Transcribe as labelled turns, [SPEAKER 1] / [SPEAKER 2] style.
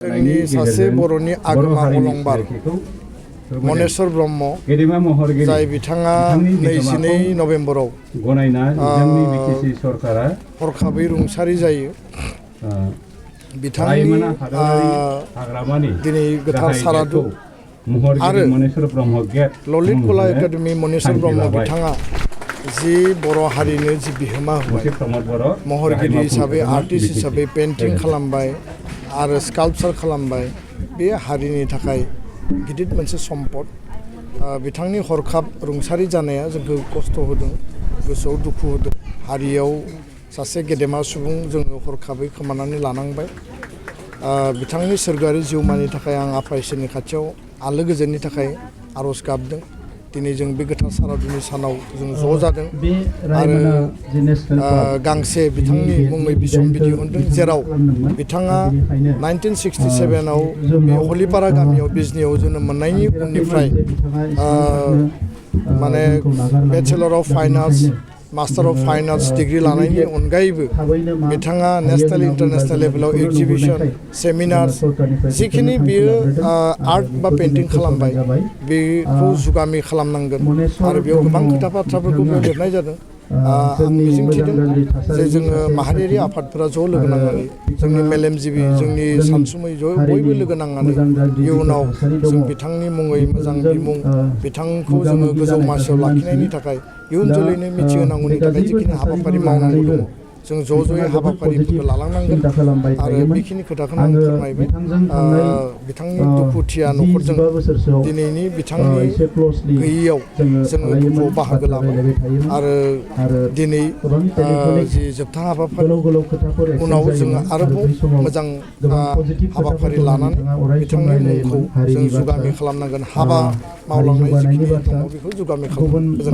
[SPEAKER 1] जोंनि सासे बर'नि आगोमा अलंबार मनेश्वर ब्रह्म जाय बिथाङा 22 नभेम्बराव हरखाबै रुंसारि जायो। बिथांनि दिनै गोथार सारादु आरो ललित कला एकाडेमि मनेश्वर ब्रह्म बिथाङा जि बर' हारिनो जि बिहोमा होबाय महरगिरि हिसाबै आर्टिस्ट हिसाबै पेन्टिं खालामबाय आरो स्काल्पचार खालामबाय, बे हारिनि थाखाय गिदिर मोनसे सम्पद। बिथांनि हरखाब रुंसारि जानाया जोंखौ खस्थ' होदों, गोसोआव दुखु होदों। हारियाव सासे गेदेमा सुबुं जोङो हरखाबै खोमानानै लानांबाय। बिथांनि सोरगोआरि जिउमानि थाखाय आं आफा इसोरनि खाथियाव आलो गोजोननि थाखाय आर'ज गाबदों। दिनै जों बे गोथार सारादुनि सानाव जों ज' जादों आरो गांसे बिथांनि मुङै बिसम्बि दिहुनदों, जेराव बिथाङा 1967आव बे हलिपारा गामियाव बिजनियाव जोनोम मोननायनि उननिफ्राय माने bachelor of fine arts, master of fine arts degree लानायनि अनगायैबो बिथाङा नेशनेल इन्टारनेशनेल लेभेलाव एग्जिबिशन, सेमिनार्स जिखिनि बियो आर्ट बा पेइन्टिं खालामबाय बेखौ जुगामि खालामनांगोन आरो बेयाव गोबां खोथा बाथ्राफोरखौ बेयाव लिरनाय जादों। आं मिजिंथिदों जे जोङो माहारियारि आफादफोरा ज' लोगो नांनानै, जोंनि मेलेमजिबि, जोंनि सानसुमै बयबो लोगो नांनानै इयुनाव जों बिथांनि मुङै मोजां बिमुं, बिथांखौ जोङो गोजौ मासियाव लाखिनायनि थाखाय, इयुन जोलैनो मिथिहोनांगौनि थाखाय जिखिनि हाबाफारि मावनांगौ दङ, जों ज' ज'यै हाबाफारिफोरखौ लालांनांगोन आरो बेखिनि खोथाखौनो आं फोरमायबाय। बिथांनि दुखुथिया न'खरजों दिनैनि बिथांनि गैयैयाव जोङो दुखुआव बाहागो लाबाय आरो दिनै जि जोबथा हाबाफारि उनाव जोङो आरोबाव मोजां हाबाफारि लानानै बिथांनि मुंखौ जों जुगामि खालामनांगोन। हाबा मावलांनाय जिखिनि दङ बेखौ जुगामि खालामनांगोन।